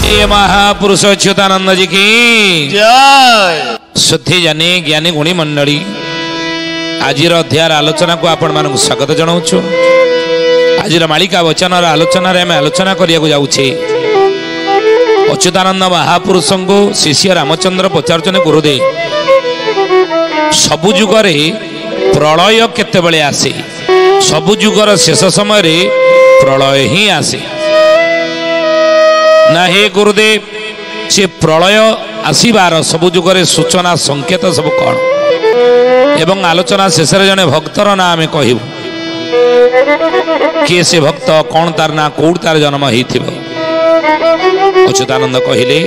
बोलिए महापुरुष अच्युतानंद जी की जय। शुद्धि जानी ज्ञानी गुणी मंडली आज अध्याय आलोचना को आपण मानक स्वागत जनाऊँ। आज मालिका वचन आलोचन आलोचना करने जाऊे अच्युतानंद महापुरुष को शिष्य रामचंद्र पचारुचने गुरुदेव सबु जुगरे प्रलय केतेबेले आसे सबु जुगर शेष समय प्रलय ही आसे ना हे गुरुदेव से प्रलय आसबार सबु जुगरे सूचना संकेत सब कौन एवं आलोचना शेष जड़े भक्तर ना आम कहू किए से भक्त कौन तार ना कौट तार जन्म हो। अच्युतानंद कहले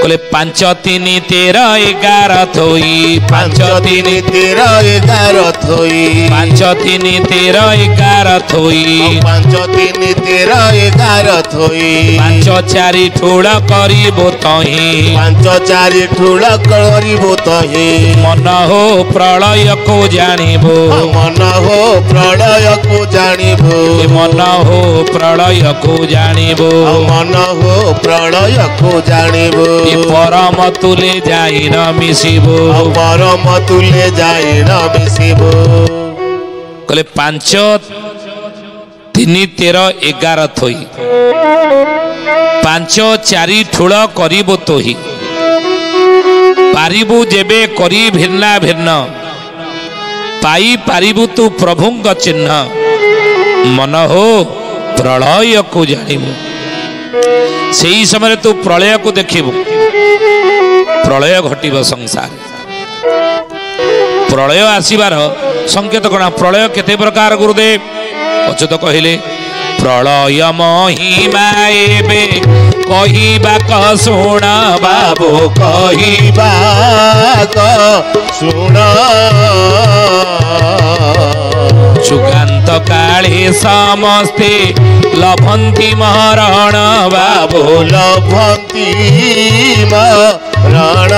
कहले 5 3 13 11 थोई 5 3 13 11 थोई 5 3 13 11 थोई 5 3 13 11 थोई 5 4 ठोड़ करिबो तही 5 4 ठोड़ करिबो तही मन हो प्रलय को जानिबो मन हो प्रलय को जानिबो मन हो प्रलय को जानिबो मन हो प्रलय को जानिबो परम तुले जाई न मिसिबो परम तुले जाई न मिसिबो। कहले 5 3 13 11 थोई 5 4 ठुल करिबो तोही पारिबु जेबे करी भिन्ना भिन्न पाई पारिबु तू प्रभुंग चिन्ह मन हो प्रलय को जानिबु सही समय तू प्रलय को देखिबु प्रलय घटिब संसार प्रलय आसबार संकेत कौन प्रलय केते प्रकार गुरुदेव अच्युत कहले प्रलय महिमा एबे कहिबा क सुण बाबू कहिबा क सुण जुगांत काले समस्ते लभंती मरण बाबू लभंती मरण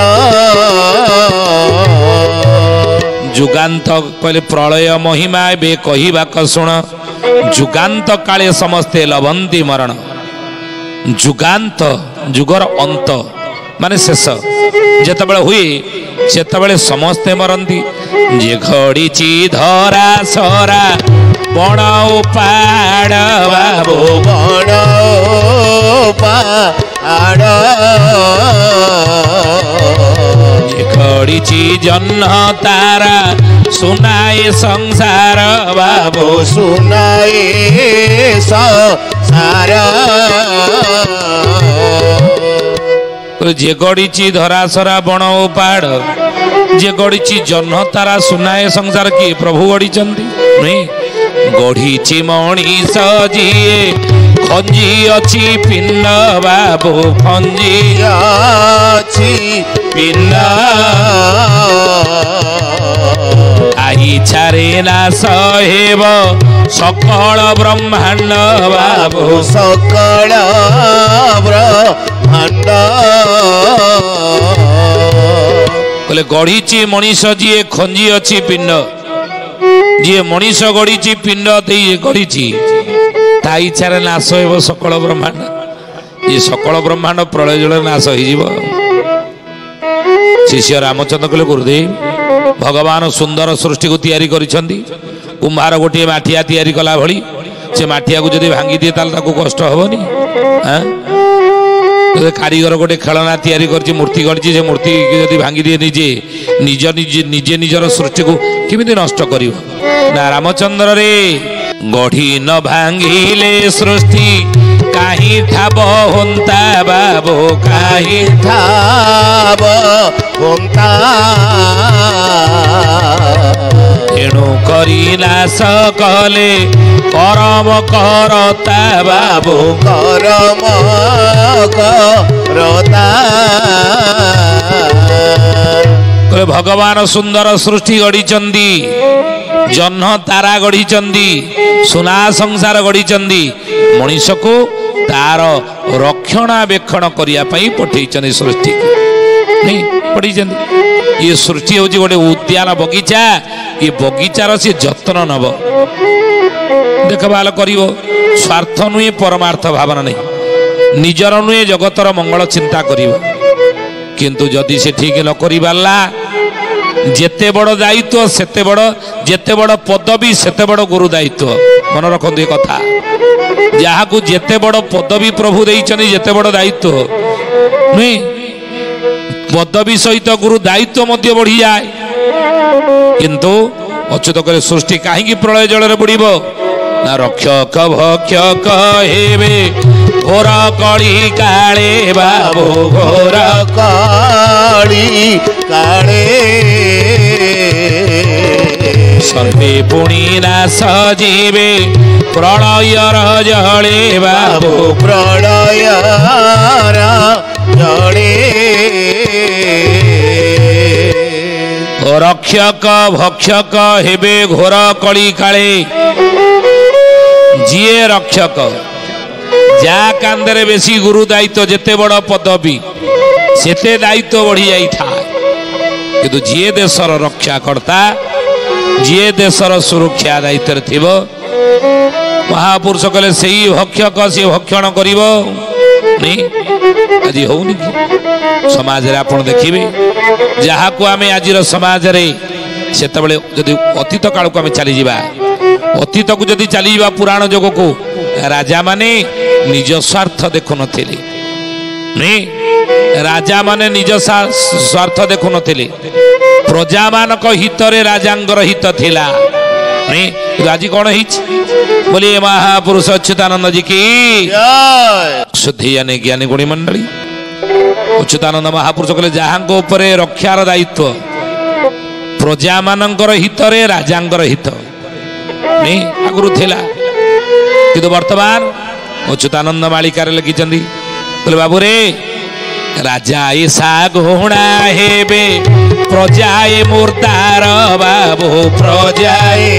जुगांत कहले प्रलय महिमा एबे कहिबा क सुण जुगांत काले समस्ते लभंती मरण जुगांत जुगर अंत माने शेष जेतबेले हुए सेतबेले समस्ते मरंती जे घड़ीची धरा सरा बण उपाड़ बाबू बण उपाड़ जे घड़ीची जन्म तारा सुनाए संसार बाबू सुनाए संसार जे गड़ीची धरासरा बण उपाड़ जे गड़ीची जन्म तारा सुनाए संसार किए प्रभु गढ़ी नहीं गढ़ी मणिष जीए खंजी अच्छी पिंड बाबू खंजी अच्छी पिंड आई छारे ना सहेब सकल ब्रह्मांड बाबू सकल ब्रह्मांड कहले गढ़ी मनीष जी खंजी अच्छी पिंड जी मनीष गढ़ी पिंड दे गढ़ी ता इच्छा नाश हो सकल ब्रह्मांड ये सकल ब्रह्मांड प्रलय जल नाश हो। शिष्य रामचंद्र कहले गुरुदेव भगवान सुंदर सृष्टि को तैयारी करिसेंती कुम्हार गोटे माठिया तैयारी कला भली से माठिया को जदि भांगी दिए ताल ताको कष्ट हेबनी कारीगर गोटे खेलना तैयारी करछि मूर्ति गढ़ी से मूर्ति जदि भांगी दिए निजे निज निजे निजे निजर सृष्टि को किमिति नष्ट करिवो ना रामचंद्र रे गढ़ी न भांगिले सृष्टि काही ठाब होंता बाबू काही ठाब होंता एणु करी नाश कले करम करता बाबू करम करता भगवान सुंदर सृष्टि गढ़ी जन्म तारा गढ़ी सुना संसार गढ़ी मनीष को तार रक्षणाबेक्षण करने पठे सृष्टि नहीं पढ़ी ये सृष्टि हूँ गोटे उद्यान बगीचा ये बगीचार सी जत्न नब देखभाल कर स्वार्थ नुहे परमार्थ भावना नहीं ନିଜର ନୁହେଁ ଜଗତର ମଙ୍ଗଳ ଚିନ୍ତା କରିବ। କିନ୍ତୁ ଯଦି ସେ ଠିକ ନ କରିପାରିଲା ଯେତେ ବଡ଼ ଦାୟିତ୍ୱ ସେତେ ବଡ଼, ଯେତେ ବଡ଼ ପଦବୀ ସେତେ ବଡ଼ ଗୁରୁ ଦାୟିତ୍ୱ। ମନେ ରଖନ୍ତୁ ଏ କଥା। ଯାହାକୁ ଯେତେ ବଡ଼ ପଦବୀ ପ୍ରଭୁ ଦେଇଛନ୍ତି ଯେତେ ବଡ଼ ଦାୟିତ୍ୱ ନୁହେଁ, ପଦବୀ ସହିତ ଗୁରୁ ଦାୟିତ୍ୱ ମଧ୍ୟ ବଢ଼ିଯାଏ। କିନ୍ତୁ ଅଚ୍ୟୁତ କରେ ସୃଷ୍ଟି କାହିଁକି ପ୍ରଳୟ ଜଳରେ ବୁଡ଼ିବ ନା ରକ୍ଷକ ଭକ୍ଷକ ହେବେ ଘୋର କଳି କାଳେ ବାବୁ ଘୋର କାଳି କାଳେ ସର୍ବେ ପୁଣି ନାଶ ଯିବେ ପ୍ରଳୟର ଜଳେ ବାବୁ ପ୍ରଳୟର ଜଳେ ରକ୍ଷକ ଭକ୍ଷକ ହେବେ ଘୋର କଳି କାଳେ। ଯିଏ ରକ୍ଷକ, ଯାହା କାନ୍ଧରେ ବେଶୀ ଗୁରୁ ଦାୟିତ୍ୱ, ଯେତେ ବଡ଼ ପଦବୀ ସେତେ ଦାୟିତ୍ୱ ବଢ଼ି ଯାଇଥାଏ। କିନ୍ତୁ ଯିଏ ଦେଶର ରକ୍ଷା କର୍ତ୍ତା, ଯିଏ ଦେଶର ସୁରକ୍ଷା ଦାୟିତ୍ୱରେ ଥିବ, ମହାପୁରୁଷ କହିଲେ ସେଇ ଭକ୍ଷକ ସିଏ ଭକ୍ଷଣ କରିବ। ଆଜି ହଉନି କି ସମାଜରେ ଆପଣ ଦେଖିବେ, ଯାହାକୁ ଆମେ ଆଜିର ସମାଜରେ, ସେତେବେଳେ ଯଦି ଅତୀତ କାଳକୁ ଆମେ ଚାଲିଯିବା, ଅତୀତକୁ ଯଦି ଚାଲିଯିବା ପୁରାଣ ଯୁଗକୁ, ରାଜାମାନେ ନିଜ ସ୍ୱାର୍ଥ ଦେଖୁନଥିଲେ। ରାଜାମାନେ ନିଜ ସ୍ୱାର୍ଥ ଦେଖୁନଥିଲେ, ପ୍ରଜାମାନଙ୍କ ହିତରେ ରାଜାଙ୍କର ହିତ ଥିଲା। ଆଜି କ'ଣ ହେଇଛି ବୋଲି ମହାପୁରୁଷ ଅଚ୍ୟୁତାନନ୍ଦ ଜି କି ଶୁଦ୍ଧି ଜ୍ଞାନୀ ଗୁଣୀ ମଣ୍ଡଳୀ। ଅଚ୍ୟୁତାନନ୍ଦ ମହାପୁରୁଷ କହିଲେ ଯାହାଙ୍କ ଉପରେ ରକ୍ଷାର ଦାୟିତ୍ୱ, ପ୍ରଜାମାନଙ୍କର ହିତରେ ରାଜାଙ୍କର ହିତ ଆଗରୁ ଥିଲା। କିନ୍ତୁ ବର୍ତ୍ତମାନ ଅଚ୍ୟୁତାନନ୍ଦ ମାଳିକାରେ ଲେଖିଛନ୍ତି, କହିଲେ ବାବୁରେ ରାଜା ଏ ଶାଗୁଣା ହେବେ ପ୍ରଜାଏ ମୁର୍ଦାର ବାବୁ ପ୍ରଜାଏ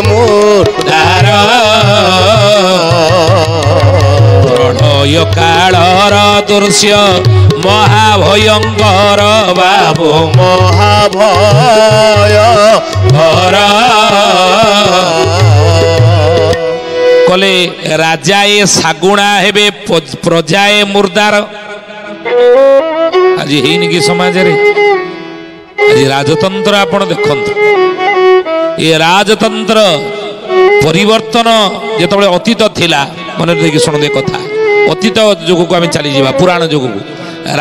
ମୁର୍ଦାର। ପ୍ରଳୟ କାଳର ଦୃଶ୍ୟ ମହାଭୟଙ୍କର ବାବୁ ମହାଭୟଙ୍କର। କଲେ ରାଜାଏ ଶାଗୁଣା ହେବେ ପ୍ରଜାଏ ମୁର୍ଦାର। ଆଜି ହେଇନି କି ସମାଜରେ? ଆଜି ରାଜତନ୍ତ୍ର ଆପଣ ଦେଖନ୍ତୁ, ଏ ରାଜତନ୍ତ୍ର ପରିବର୍ତ୍ତନ ଯେତେବେଳେ ଅତୀତ ଥିଲା, ମନେ ଦେଇକି ଶୁଣନ୍ତୁ କଥା, ଅତୀତ ଯୁଗକୁ ଆମେ ଚାଲିଯିବା, ପୁରାଣ ଯୁଗକୁ।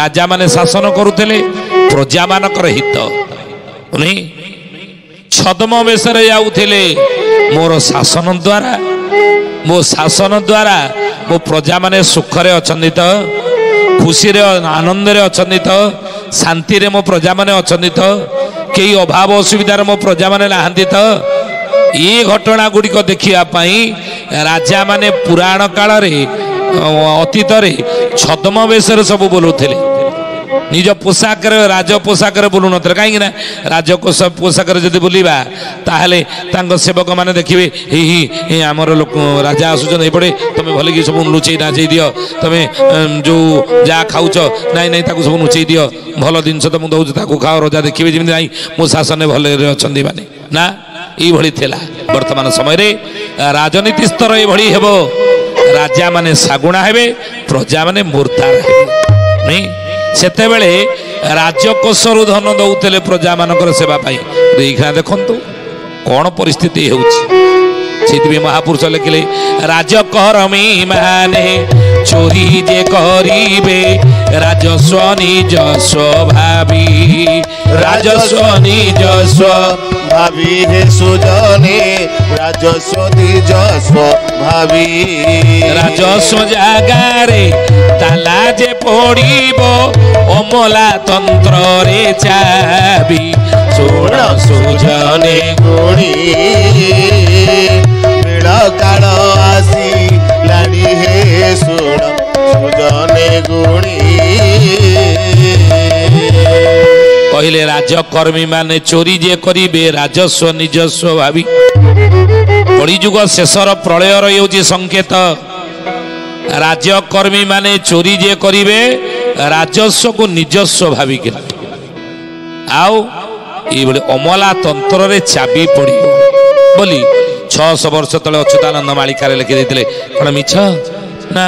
ରାଜାମାନେ ଶାସନ କରୁଥିଲେ ପ୍ରଜାମାନଙ୍କର ହିତ, ଛଦ୍ମ ବେଶରେ ଯାଉଥିଲେ। ମୋର ଶାସନ ଦ୍ୱାରା, ମୋ ଶାସନ ଦ୍ୱାରା ମୋ ପ୍ରଜାମାନେ ସୁଖରେ ଅଛନ୍ତି ତ, ଖୁସିରେ ଆନନ୍ଦରେ ଅଛନ୍ତି ତ, ଶାନ୍ତିରେ ମୋ ପ୍ରଜାମାନେ ଅଛନ୍ତି ତ, କେହି ଅଭାବ ଅସୁବିଧାରେ ମୋ ପ୍ରଜାମାନେ ନାହାନ୍ତି ତ। ଏ ଘଟଣା ଗୁଡ଼ିକ ଦେଖିବା ପାଇଁ ରାଜାମାନେ ପୁରାଣ କାଳରେ, ଅତୀତରେ ଛଦ୍ମ ବେଶରେ ସବୁ ବୁଲୁଥିଲେ। ନିଜ ପୋଷାକରେ, ରାଜ ପୋଷାକରେ ବୁଲୁନଥିଲେ। କାହିଁକି ନା ରାଜ ପୋଷାକରେ ଯଦି ବୁଲିବା, ତାହେଲେ ତାଙ୍କ ସେବକମାନେ ଦେଖିବେ ଏଇ ଆମର ଲୋକ ରାଜା ଆସୁଛନ୍ତି ଏପଟେ, ତମେ ଭଲକି ସବୁ ଲୁଚେଇ ନାଚେଇ ଦିଅ, ତମେ ଯେଉଁ ଯାହା ଖାଉଛ ନାଇଁ ନାଇଁ ତାକୁ ସବୁ ଲୁଚେଇ ଦିଅ, ଭଲ ଜିନିଷ ତମକୁ ଦେଉଛି ତାକୁ ଖାଅ। ରାଜା ଦେଖିବେ ଯେମିତି ନାଇଁ ମୋ ଶାସନରେ ଭଲରେ ଅଛନ୍ତି ମାନେ, ନା ଏଇଭଳି ଥିଲା। ବର୍ତ୍ତମାନ ସମୟରେ ରାଜନୀତି ସ୍ତର ଏଭଳି ହେବ, ରାଜାମାନେ ଶାଗୁଣା ହେବେ, ପ୍ରଜାମାନେ ମୁର୍ଦାର ହେବେ। ସେତେବେଳେ ରାଜକୋଷରୁ ଧନ ଦଉଥିଲେ ପ୍ରଜାମାନଙ୍କର ସେବା ପାଇଁ। ଏଇଖିଣା ଦେଖନ୍ତୁ କ'ଣ ପରିସ୍ଥିତି ହେଉଛି। ସେଥିପାଇଁ ମହାପୁରୁଷ ଲେଖିଲେ, ରାଜକର୍ମୀ ମାନେ ଚୋରି ଯେ କରିବେ ରାଜସ୍ୱ ନିଜସ୍ୱ ଭାବି, ରାଜସ୍ୱ ନିଜସ୍ୱ ভাবি হে সুজনে রাজস্ব নিজস্ব ভাবি। রাজস্ব জাগারে তালা যে পড়িব অমলা তন্ত্রে চাবি, শুণ সুজনে গুণী বেড় কাল আসি লাড়ি হে শুণ সুজনে গুণী। কহিলে রাজকর্মী মানে চোরি যে করিবে রাজস্ব নিজস্ব ভাবি। কলিযুগ শেষর প্রলয়র ହେଉଛି সংকেତ। রাজকর্মী মানে চোরি যে করিবে রাজস্বକୁ ନିଜସ୍ୱ ଭାବିକିନା, ଆଉ ଏଇଭଳି ଅମଲା ତନ୍ତ୍ରରେ ଚାବି ପଡ଼ିବ ବୋଲି 600 ବର୍ଷ ତଳେ ଅଚ୍ୟୁତାନନ୍ଦ ମାଳିକାରେ ଲେଖି ଦେଇଥିଲେ। କ'ଣ ମିଛ? ନା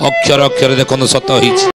ଅକ୍ଷର ଅକ୍ଷର ଦେଖନ୍ତୁ ସତ ହେଇଛି।